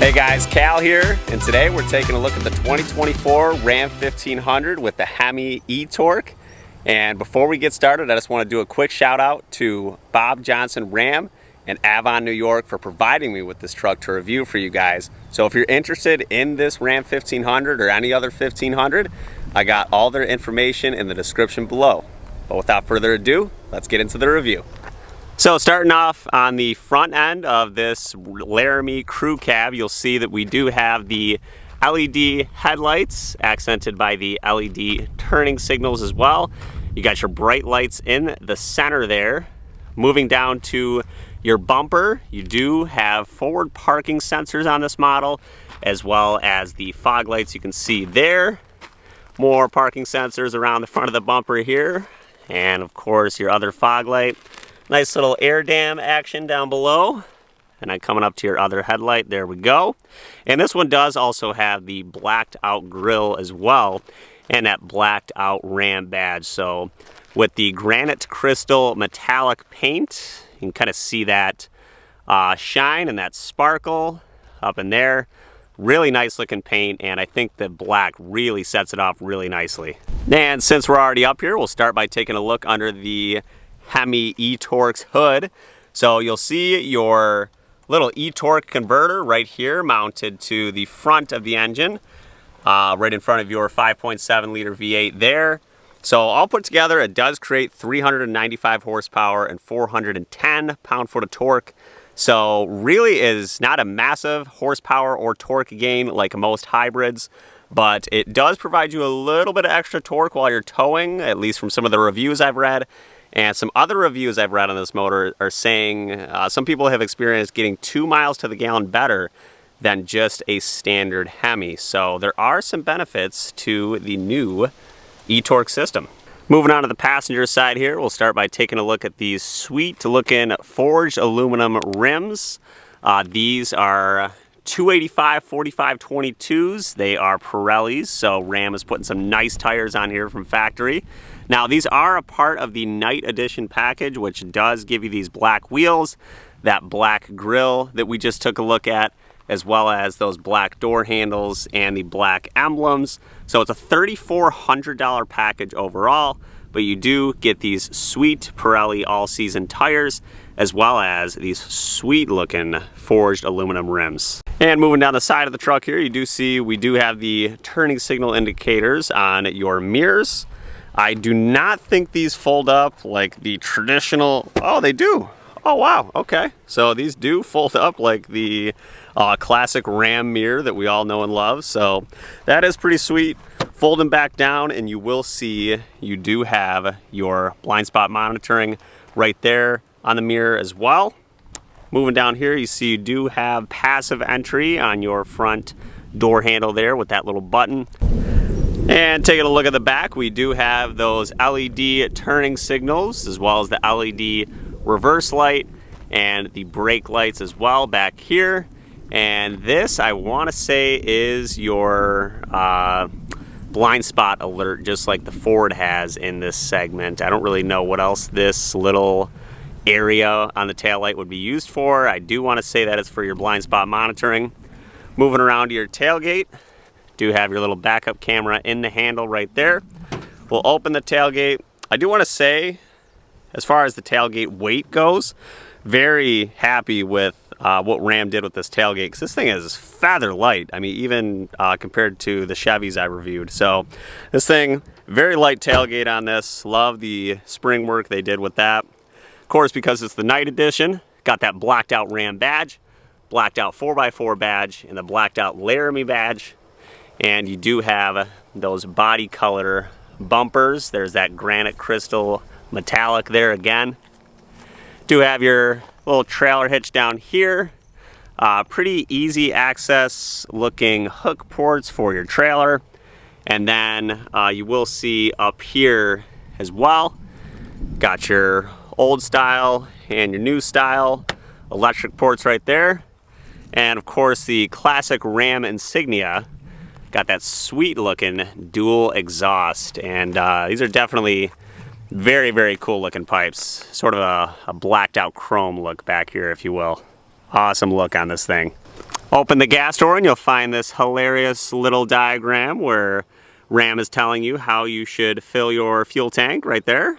Hey guys, Cal here, and today we're taking a look at the 2024 Ram 1500 with the Hemi e-Torque. And before we get started, I just want to do a quick shout out to Bob Johnson Ram and Avon, New York for providing me with this truck to review for you guys. So if you're interested in this Ram 1500 or any other 1500, I got all their information in the description below. But without further ado, let's get into the review. So starting off on the front end of this Laramie crew cab, you'll see that we do have the LED headlights accented by the LED turning signals as well. You got your bright lights in the center there. Moving down to your bumper, you do have forward parking sensors on this model, as well as the fog lights you can see there. More parking sensors around the front of the bumper here, and of course your other fog light. Nice little air dam action down below. And then coming up to your other headlight, there we go. And this one does also have the blacked out grille as well, and that blacked out Ram badge. So with the granite crystal metallic paint, you can kind of see that shine and that sparkle up in there. Really nice looking paint, and I think the black really sets it off really nicely. And since we're already up here, we'll start by taking a look under the Hemi e-Torque's hood. So you'll see your little e-Torque converter right here mounted to the front of the engine, right in front of your 5.7 liter V8 there. So all put together, it does create 395 horsepower and 410 pound-foot of torque. So really is not a massive horsepower or torque gain like most hybrids, but it does provide you a little bit of extra torque while you're towing, at least from some of the reviews I've read. And some other reviews I've read on this motor are saying some people have experienced getting 2 miles to the gallon better than just a standard Hemi. So there are some benefits to the new e-Torque system. Moving on to the passenger side here, we'll start by taking a look at these sweet looking forged aluminum rims. These are 285 45 22s. They are Pirellis, so Ram is putting some nice tires on here from factory. Now these are a part of the Night Edition package, which does give you these black wheels, that black grille that we just took a look at, as well as those black door handles and the black emblems. So it's a $3,400 package overall, but you do get these sweet Pirelli all-season tires, as well as these sweet looking forged aluminum rims. And moving down the side of the truck here, you do see we do have the turning signal indicators on your mirrors. I do not think these fold up like the traditional, oh they do. Oh wow, okay. So these do fold up like the classic Ram mirror that we all know and love. So that is pretty sweet. Fold them back down and you will see you do have your blind spot monitoring right there on the mirror as well. Moving down here, you see you do have passive entry on your front door handle there with that little button. And taking a look at the back, we do have those LED turning signals, as well as the LED reverse light and the brake lights as well back here. And this, I want to say, is your blind spot alert, just like the Ford has in this segment. I don't really know what else this little area on the taillight would be used for. I do want to say that it's for your blind spot monitoring. Moving around to your tailgate, do have your little backup camera in the handle right there. We'll open the tailgate. I do want to say, as far as the tailgate weight goes, very happy with what Ram did with this tailgate, because this thing is feather light. I mean, even compared to the Chevys I reviewed. So this thing, very light tailgate on this. Love the spring work they did with that. Of course, because it's the Night Edition, got that blacked out Ram badge, blacked out 4x4 badge, and the blacked out Laramie badge. And you do have those body color bumpers. There's that granite crystal metallic there again. Do have your little trailer hitch down here. Pretty easy access looking hook ports for your trailer. And then you will see up here as well, got your old style and your new style electric ports right there. And of course the classic Ram insignia. Got that sweet looking dual exhaust, and these are definitely very, very cool looking pipes. Sort of a blacked out chrome look back here, if you will. Awesome look on this thing. Open the gas door and you'll find this hilarious little diagram where Ram is telling you how you should fill your fuel tank right there.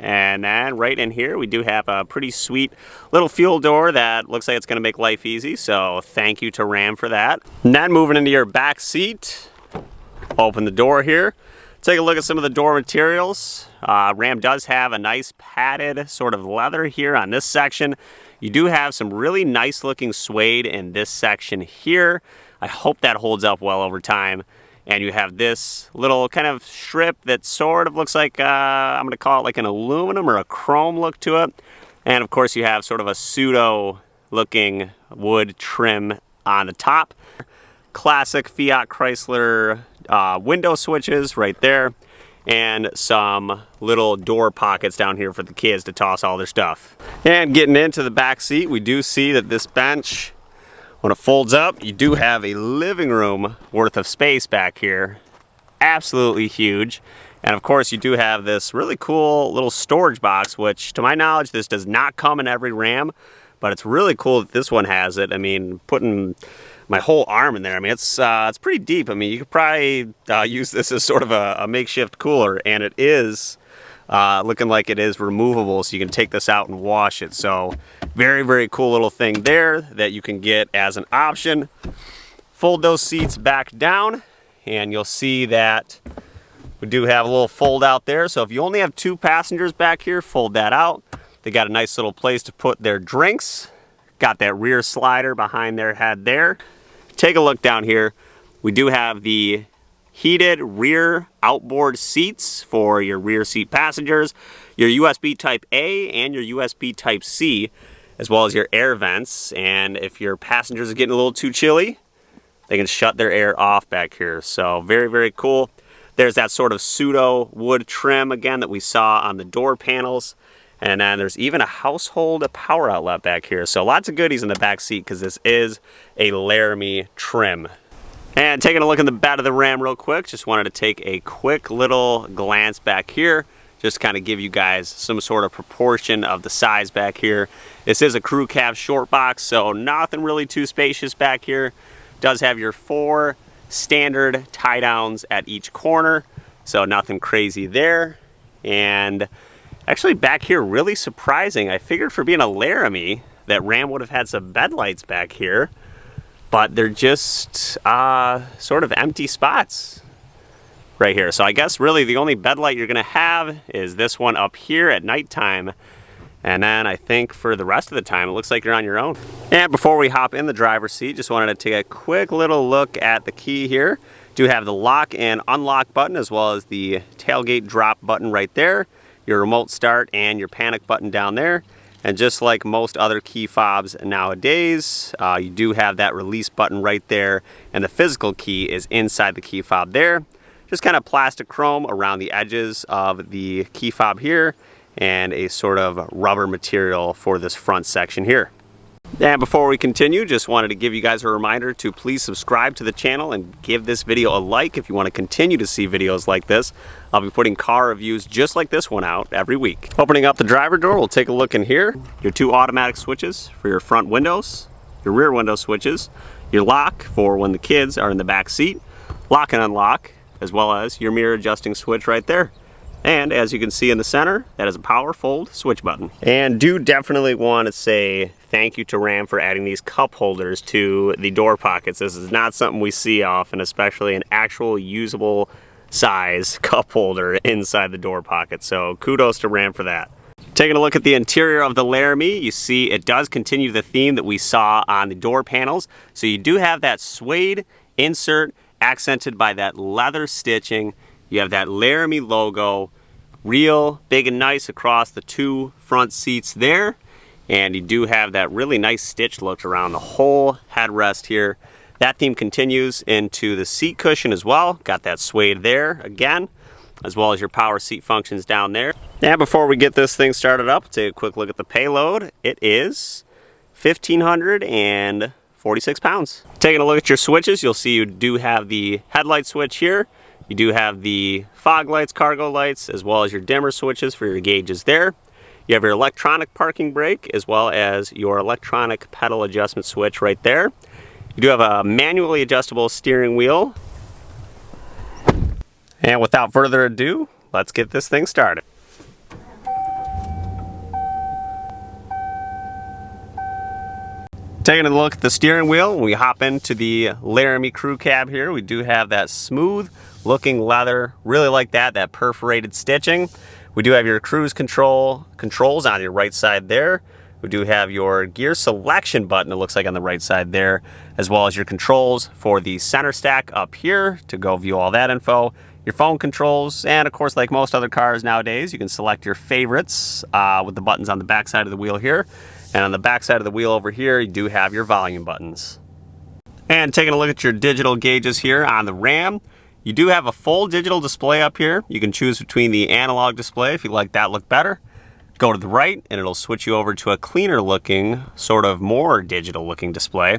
And then right in here we do have a pretty sweet little fuel door that looks like it's going to make life easy, so thank you to Ram for that. And then moving into your back seat, open the door here, take a look at some of the door materials. Ram does have a nice padded sort of leather here on this section. You do have some really nice looking suede in this section here. I hope that holds up well over time. And you have this little kind of strip that sort of looks like, I'm going to call it like an aluminum or a chrome look to it. And of course you have sort of a pseudo looking wood trim on the top. Classic Fiat Chrysler window switches right there. And some little door pockets down here for the kids to toss all their stuff. And getting into the back seat, we do see that this bench, when it folds up, you do have a living room worth of space back here. Absolutely huge. And of course you do have this really cool little storage box, which to my knowledge this does not come in every Ram, but it's really cool that this one has it. I mean, putting my whole arm in there, I mean, it's pretty deep. I mean, you could probably use this as sort of a makeshift cooler, and it is looking like it is removable, so you can take this out and wash it. So very, very cool little thing there that you can get as an option. Fold those seats back down and you'll see that we do have a little fold out there. So if you only have 2 passengers back here, fold that out. They got a nice little place to put their drinks. Got that rear slider behind their head there. Take a look down here. We do have the heated rear outboard seats for your rear seat passengers, your USB Type A and your USB Type C, as well as your air vents. And if your passengers are getting a little too chilly, they can shut their air off back here. So very, very cool. There's that sort of pseudo wood trim again that we saw on the door panels. And then there's even a household power outlet back here. So lots of goodies in the back seat because this is a Laramie trim. And taking a look in the bed of the Ram real quick, just wanted to take a quick little glance back here, just kind of give you guys some sort of proportion of the size back here. This is a crew cab short box, so nothing really too spacious back here. Does have your 4 standard tie downs at each corner, so nothing crazy there. And actually back here, really surprising. I figured for being a Laramie that Ram would have had some bed lights back here, but they're just sort of empty spots right here. So I guess really the only bed light you're gonna have is this one up here at nighttime. And then I think for the rest of the time, it looks like you're on your own. And before we hop in the driver's seat, just wanted to take a quick little look at the key here. Do have the lock and unlock button as well as the tailgate drop button right there, your remote start and your panic button down there. And just like most other key fobs nowadays, you do have that release button right there, and the physical key is inside the key fob there. Just kind of plastic chrome around the edges of the key fob here, and a sort of rubber material for this front section here. And before we continue, just wanted to give you guys a reminder to please subscribe to the channel and give this video a like if you want to continue to see videos like this. I'll be putting car reviews just like this one out every week. Opening up the driver door, we'll take a look in here. Your 2 automatic switches for your front windows, your rear window switches, your lock for when the kids are in the back seat, lock and unlock, as well as your mirror adjusting switch right there. And as you can see in the center, that is a power fold switch button. And do definitely want to say thank you to Ram for adding these cup holders to the door pockets. This is not something we see often, especially an actual usable size cup holder inside the door pocket. So kudos to Ram for that. Taking a look at the interior of the Laramie, you see it does continue the theme that we saw on the door panels. So you do have that suede insert accented by that leather stitching. You have that Laramie logo, real big and nice across the 2 front seats there. And you do have that really nice stitch look around the whole headrest here. That theme continues into the seat cushion as well. Got that suede there again, as well as your power seat functions down there. And before we get this thing started up, take a quick look at the payload. It is 1,546 pounds. Taking a look at your switches, you'll see you do have the headlight switch here. You do have the fog lights, cargo lights, as well as your dimmer switches for your gauges there. You have your electronic parking brake, as well as your electronic pedal adjustment switch right there. You do have a manually adjustable steering wheel. And without further ado, let's get this thing started. Taking a look at the steering wheel, when we hop into the Laramie crew cab here, we do have that smooth looking leather. Really like that perforated stitching. We do have your cruise controls on your right side there. We do have your gear selection button, it looks like, on the right side there, as well as your controls for the center stack up here to go view all that info. Your phone controls, and of course, like most other cars nowadays, you can select your favorites with the buttons on the back side of the wheel here. And on the back side of the wheel over here, you do have your volume buttons. And taking a look at your digital gauges here on the Ram, you do have a full digital display up here. You can choose between the analog display if you like that look better. Go to the right and it'll switch you over to a cleaner looking, sort of more digital looking display.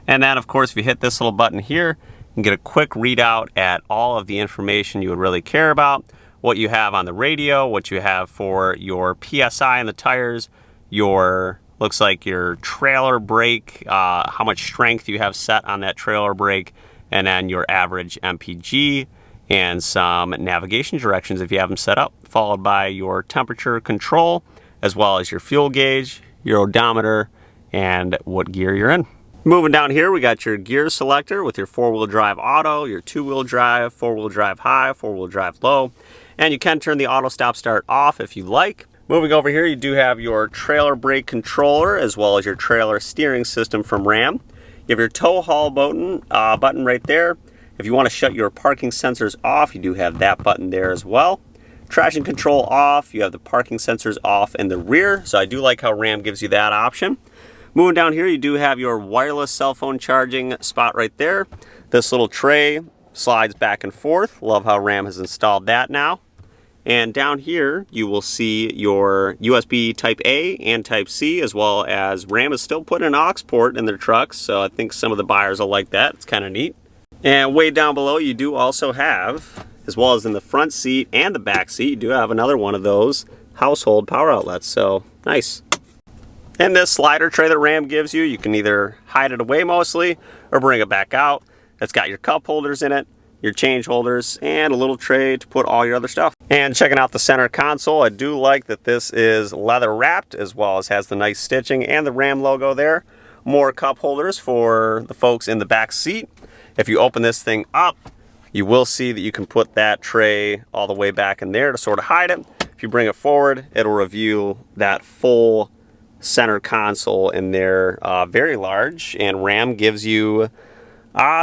And then of course, if you hit this little button here, you can get a quick readout at all of the information you would really care about. What you have on the radio, what you have for your PSI on the tires, your looks like your trailer brake, how much strength you have set on that trailer brake, and then your average MPG, and some navigation directions if you have them set up, followed by your temperature control, as well as your fuel gauge, your odometer, and what gear you're in. Moving down here, we got your gear selector with your 4-wheel drive auto, your 2-wheel drive, 4-wheel drive high, 4-wheel drive low, and you can turn the auto stop start off if you like. Moving over here, you do have your trailer brake controller as well as your trailer steering system from Ram. You have your tow haul button right there. If you want to shut your parking sensors off, you do have that button there as well. Traction control off, you have the parking sensors off in the rear, so I do like how Ram gives you that option. Moving down here, you do have your wireless cell phone charging spot right there. This little tray slides back and forth. Love how Ram has installed that now. And down here, you will see your USB Type A and Type C, as well as Ram is still putting an aux port in their trucks, so I think some of the buyers will like that. It's kind of neat. And way down below, you do also have, as well as in the front seat and the back seat, you do have another one of those household power outlets, so nice. And this slider tray that Ram gives you, you can either hide it away mostly or bring it back out. It's got your cup holders in it, your change holders, and a little tray to put all your other stuff. And checking out the center console, I do like that this is leather wrapped, as well as has the nice stitching and the Ram logo there. More cup holders for the folks in the back seat. If you open this thing up, you will see that you can put that tray all the way back in there to sort of hide it. If you bring it forward, it'll reveal that full center console in there, very large, and Ram gives you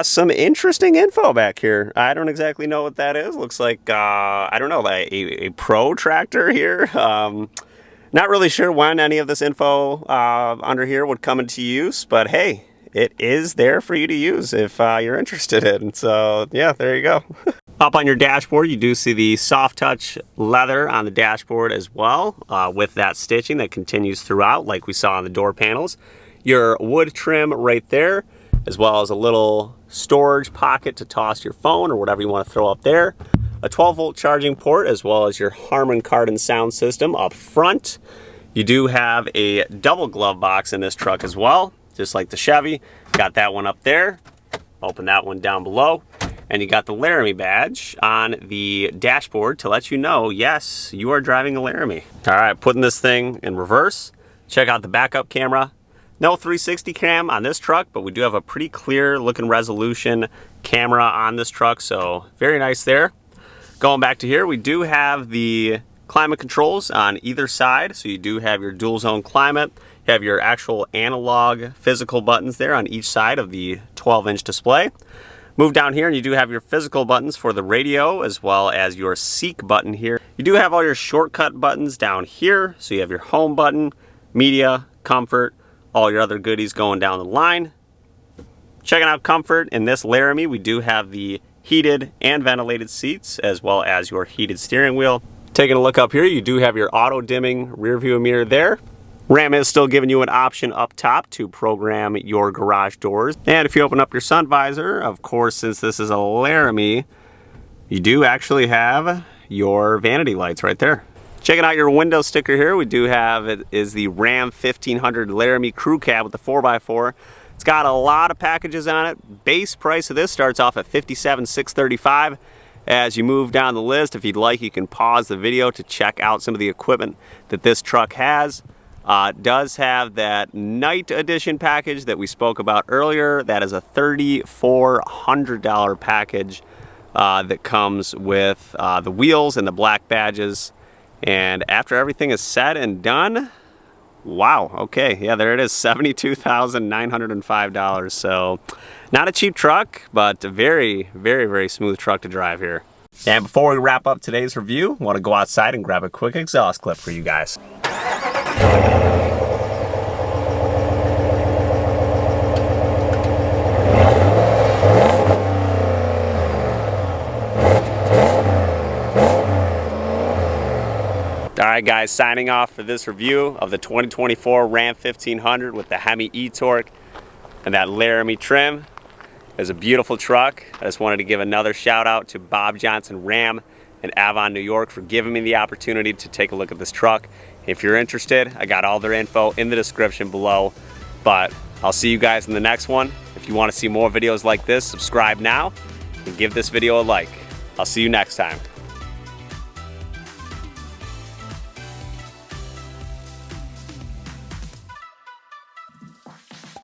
some interesting info back here. I don't exactly know what that is. Looks like, I don't know, a protractor here. Not really sure when any of this info under here would come into use, but hey, it is there for you to use if you're interested in. So yeah, there you go. Up on your dashboard, you do see the soft touch leather on the dashboard as well, with that stitching that continues throughout like we saw on the door panels. Your wood trim right there, as well as a little storage pocket to toss your phone or whatever you want to throw up there. A 12-volt charging port, as well as your Harman Kardon sound system up front. You do have a double glove box in this truck as well, just like the Chevy. Got that one up there. Open that one down below. And you got the Laramie badge on the dashboard to let you know, yes, you are driving a Laramie. All right, putting this thing in reverse. Check out the backup camera. No 360 cam on this truck, but we do have a pretty clear looking resolution camera on this truck, so very nice there. Going back to here, we do have the climate controls on either side, so you do have your dual zone climate. You have your actual analog physical buttons there on each side of the 12-inch display. Move down here and you do have your physical buttons for the radio, as well as your seek button here. You do have all your shortcut buttons down here, so you have your home button, media, comfort, all your other goodies going down the line. Checking out comfort, in this Laramie we do have the heated and ventilated seats, as well as your heated steering wheel. Taking a look up here, you do have your auto dimming rear view mirror there. Ram is still giving you an option up top to program your garage doors. And if you open up your sun visor, of course, since this is a Laramie, you do actually have your vanity lights right there. Checking out your window sticker here, we do have, it is the Ram 1500 Laramie Crew Cab with the 4x4. It's got a lot of packages on it. Base price of this starts off at $57,635. As you move down the list, if you'd like, you can pause the video to check out some of the equipment that this truck has. It does have that night edition package that we spoke about earlier. That is a $3,400 package that comes with the wheels and the black badges. And after everything is said and done, wow, okay, yeah, there it is, $72,905. So not a cheap truck, but a very, very, very smooth truck to drive here. And before we wrap up today's review, I want to go outside and grab a quick exhaust clip for you guys. All right, guys, signing off for this review of the 2024 Ram 1500 with the Hemi e-torque and that Laramie trim. It's a beautiful truck. I just wanted to give another shout out to Bob Johnson Ram in Avon, New York for giving me the opportunity to take a look at this truck. If you're interested, I got all their info in the description below. But I'll see you guys in the next one. If you want to see more videos like this, subscribe now and give this video a like. I'll see you next time.